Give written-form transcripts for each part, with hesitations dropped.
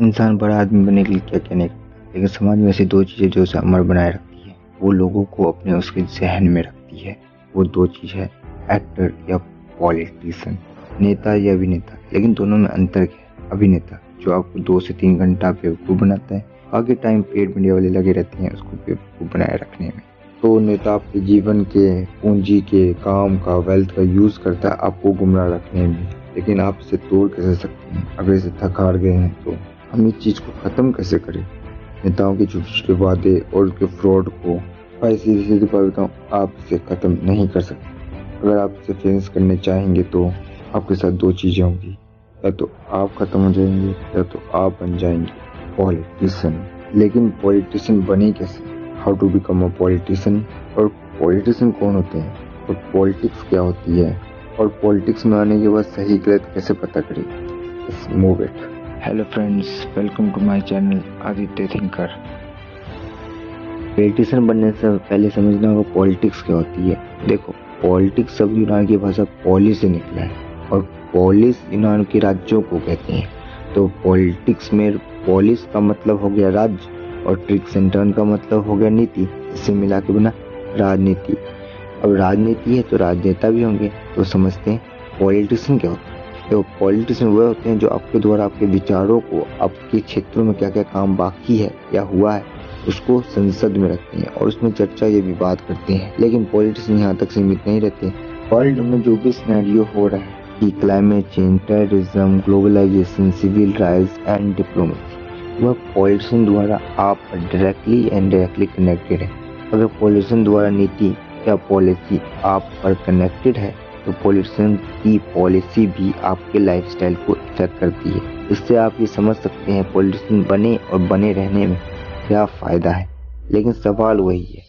इंसान बड़ा आदमी बनने के लिए क्या क्या नहीं करता, लेकिन समाज में ऐसी दो चीज़ें जो उसे अमर बनाए रखती हैं, वो लोगों को अपने उसके जहन में रखती है। वो दो चीज़ है, एक्टर या पॉलिटिशियन, नेता या अभिनेता। लेकिन दोनों में अंतर क्या है? अभिनेता जो आपको 2 से 3 घंटा बेवकूफ़ बनाता है, बाकी टाइम पेड मीडिया वाले लगे रहते हैं उसको बेवकूफ़ बनाए रखने में। तो नेता आपके जीवन के, पूंजी के, काम का, वेल्थ का यूज़ करता है आपको गुमराह रखने में। लेकिन आप इसे तोड़ कैसे सकते हैं? अगर इसे थक हार गए हैं तो हम इस चीज़ को ख़त्म कैसे करें? नेताओं के छोटे-छोटे वादे और उसके फ्रॉड को भाई सीधी-सीधी बात बताऊँ, आप इसे ख़त्म नहीं कर सकते। अगर आप इसे फेस करने चाहेंगे तो आपके साथ 2 चीज़ें होंगी, या तो आप ख़त्म हो जाएंगे या तो आप बन जाएंगे पॉलिटिशियन। लेकिन पॉलिटिशियन बने कैसे? How to become a politician, और पॉलिटिशियन कौन होते हैं, और पॉलिटिक्स क्या होती है, और पॉलिटिक्स में आने के बाद सही गलत कैसे पता करें? Let's move it. Hello friends, welcome to my channel Aditya Thinker. Politician बनने से पहले समझना होगा पॉलिटिक्स क्या होती है। देखो, पॉलिटिक्स शब्द यूनान की भाषा पॉलिस से निकला है, और पॉलिस यूनान के राज्यों को कहते हैं। तो पॉलिटिक्स में पॉलिस का मतलब हो गया राज्य, और ट्रिक्स एंड टर्न का मतलब हो गया नीति। इससे मिला के बना राजनीति। अब राजनीति है तो राजनेता भी होंगे। तो समझते हैं पॉलिटिशियन क्या होता है। तो पॉलिटिशियन वह होते हैं जो आपके द्वारा आपके विचारों को, आपके क्षेत्रों में क्या क्या काम बाकी है या हुआ है, उसको संसद में रखते हैं और उसमें चर्चा या विवाद करते हैं। लेकिन पॉलिटिशियन यहाँ तक सीमित नहीं रहते। वर्ल्ड में जो भी सिनेरियो हो रहा है कि climate change, terrorism, globalisation, civil rights and diplomacy, वह पॉलिटिशियन द्वारा आप डायरेक्टली एंड डायरेक्टली कनेक्टेड है। अगर पॉलिटिशियन द्वारा नीति या पॉलिसी आप पर कनेक्टेड है तो पॉलिटिशियन की पॉलिसी भी आपके लाइफस्टाइल को इफेक्ट करती है। इससे आप ये समझ सकते हैं पॉलिटिशियन बने और बने रहने में क्या फ़ायदा है। लेकिन सवाल वही है,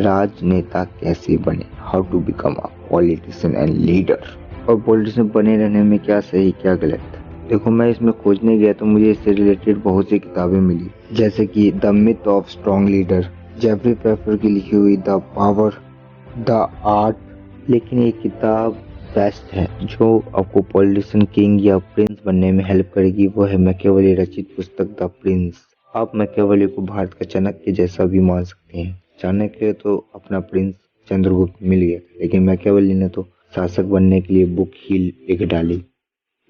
राजनेता कैसे बने? How to become a politician and leader. और पॉलिटिशियन बने रहने में क्या सही क्या गलत। देखो, मैं इसमें खोजने गया तो मुझे इससे रिलेटेड बहुत सी किताबें मिली, जैसे कि the myth of strong leader, Jeffrey Pfeffer की लिखी हुई द पावर, द आर्ट। लेकिन ये किताब बेस्ट है जो आपको पॉलिटिशियन किंग या प्रिंस बनने में हेल्प करेगी, वो है मैकियावेली रचित पुस्तक द प्रिंस। आप मैकियावेली को भारत का चाणक्य जैसा भी मान सकते हैं। चाणक्य तो अपना प्रिंस चंद्रगुप्त मिल गया, लेकिन मैकियावेली ने तो शासक बनने के लिए बुक ही लिख डाली।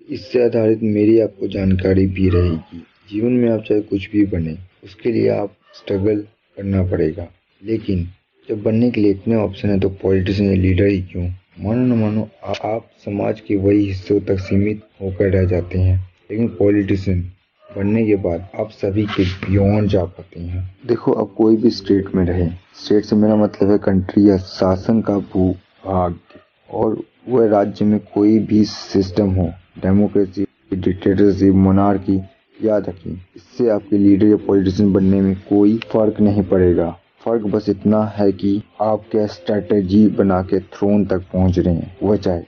इससे आधारित मेरी आपको जानकारी भी रहेगी। जीवन में आप चाहे कुछ भी बने, उसके लिए आप स्ट्रगल करना पड़ेगा। लेकिन जब बनने के लिए इतने ऑप्शन है तो पॉलिटिशियन या लीडर ही क्यों? मानो न मानो आप समाज के वही हिस्सों तक सीमित होकर रह जाते हैं, लेकिन पॉलिटिशियन बनने के बाद आप सभी के बियॉन्ड जा पाते हैं। देखो, आप कोई भी स्टेट में रहे, स्टेट से मेरा मतलब है कंट्री या शासन का भूभाग, और वह राज्य में कोई भी सिस्टम हो, डेमोक्रेसी, डिक्टेटरशिप, मोनार्की, याद रखिए इससे आपके लीडर या पॉलिटिशियन बनने में कोई फर्क नहीं पड़ेगा। फर्क बस इतना है कि आप क्या स्ट्रेटेजी बना के थ्रोन तक पहुंच रहे हैं। वह चाहे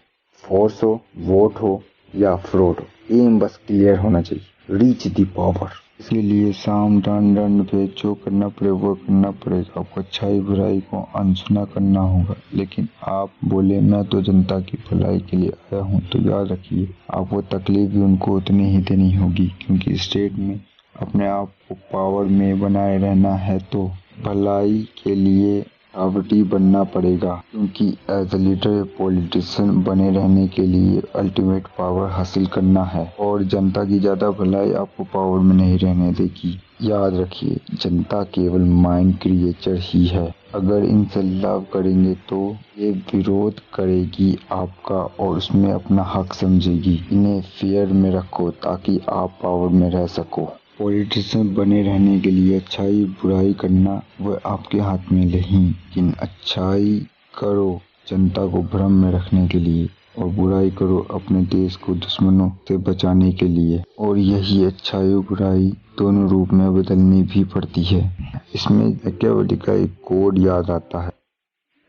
फोर्स हो, वोट हो या फ्रॉड हो, एम बस क्लियर होना चाहिए। Reach the power. इसके लिए साम दान दंड भेद जो करना पड़े वो करना पड़ेगा। आपको अच्छाई बुराई को अनसुना करना होगा। लेकिन आप बोले मैं तो जनता की भलाई के लिए आया हूँ, तो याद रखिए आपको तकलीफ भी उनको उतनी ही देनी होगी, क्योंकि स्टेट में अपने आप को पावर में बनाए रहना है तो भलाई के लिए आवटी बनना पड़ेगा। क्योंकि एज अ लीडर पॉलिटिशियन बने रहने के लिए अल्टीमेट पावर हासिल करना है, और जनता की ज्यादा भलाई आपको पावर में नहीं रहने देगी। याद रखिए, जनता केवल माइंड क्रिएचर ही है। अगर इनसे लव करेंगे तो ये विरोध करेगी आपका और उसमें अपना हक समझेगी। इन्हें फेयर में रखो ताकि आप पावर में रह सको। पॉलिटिशियन बने रहने के लिए अच्छाई बुराई करना वह आपके हाथ में नहीं, लेकिन अच्छाई करो जनता को भ्रम में रखने के लिए, और बुराई करो अपने देश को दुश्मनों से बचाने के लिए। और यही अच्छाई बुराई दोनों रूप में बदलनी भी पड़ती है। इसमें मैकियावेली का एक कोड याद आता है,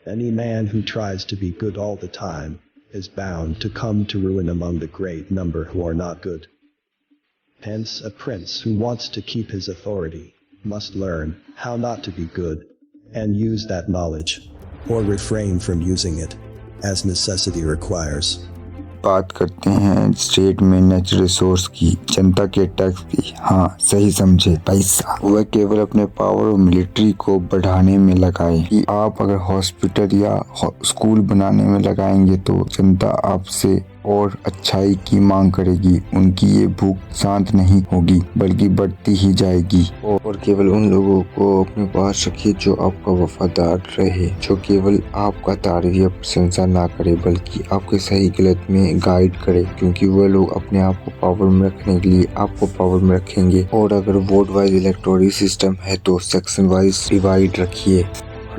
Any man who tries to be good all the time is bound to come to ruin among the great number who are not good. Hence, a prince who wants to keep his authority must learn how not to be good and use that knowledge, or refrain from using it, as necessity requires. बात करते हैं state में natural resource की, जनता के tax की। हाँ, सही समझे, पैसा। वह केवल अपने पावर और मिलिट्री को बढ़ाने में लगाए कि आप अगर हॉस्पिटल या स्कूल बनाने में लगाएंगे तो जनता आपसे और अच्छाई की मांग करेगी। उनकी ये भूख शांत नहीं होगी बल्कि बढ़ती ही जाएगी। और केवल उन लोगों को अपने पास रखिए जो आपका वफादार रहे, जो केवल आपका तारीफ या प्रशंसा ना करे बल्कि आपके सही गलत में गाइड करे, क्योंकि वह लोग अपने आप को पावर में रखने के लिए आपको पावर में रखेंगे। और अगर वोट वाइज इलेक्टोरल सिस्टम है तो सेक्शन वाइज डिवाइड रखिए।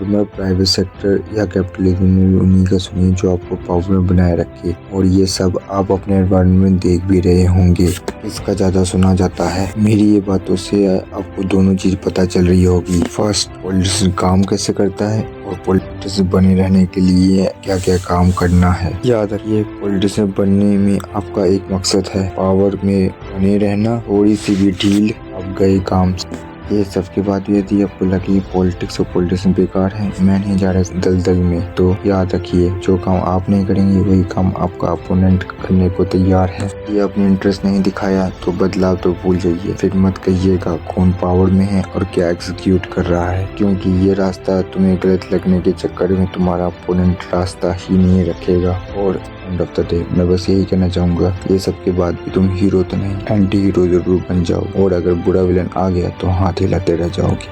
मैं प्राइवेट सेक्टर या कैपिटलिज्म में भी उन्हीं का सुनिए जो आपको पावर में बनाए रखे। और ये सब आप अपने एनवायरनमेंट में देख भी रहे होंगे, इसका ज्यादा सुना जाता है। मेरी ये बातों से आपको दोनों चीज पता चल रही होगी। फर्स्ट, पॉलिटिशियन काम कैसे करता है और पॉलिटिशियन बने रहने के लिए क्या क्या काम करना है। याद रखिए, पॉलिटिशियन बनने में आपका एक मकसद है, पावर में बने रहना। थोड़ी सी भी ढील आप गए काम से। ये सब के बाद यदि आपको लगे पॉलिटिक्स और पॉलिटिशियन बेकार है, मैं नहीं जा रहा दलदल में, तो याद रखिए जो काम आप नहीं करेंगे वही काम आपका अपोनेंट करने को तैयार है। ये अपने इंटरेस्ट नहीं दिखाया तो बदलाव तो भूल जाइए। फिर मत कहिएगा कौन पावर में है और क्या एग्जीक्यूट कर रहा है, क्योंकि ये रास्ता तुम्हें गलत लगने के चक्कर में तुम्हारा अपोनेंट रास्ता ही नहीं रखेगा। और एंड ऑफ द डे मैं बस यही कहना चाहूंगा, ये सब के बाद भी तुम हीरो तो नहीं, एंटी हीरो जरूर बन जाओ। और अगर बुरा विलन आ गया तो हाथ हिलाते रह जाओगे।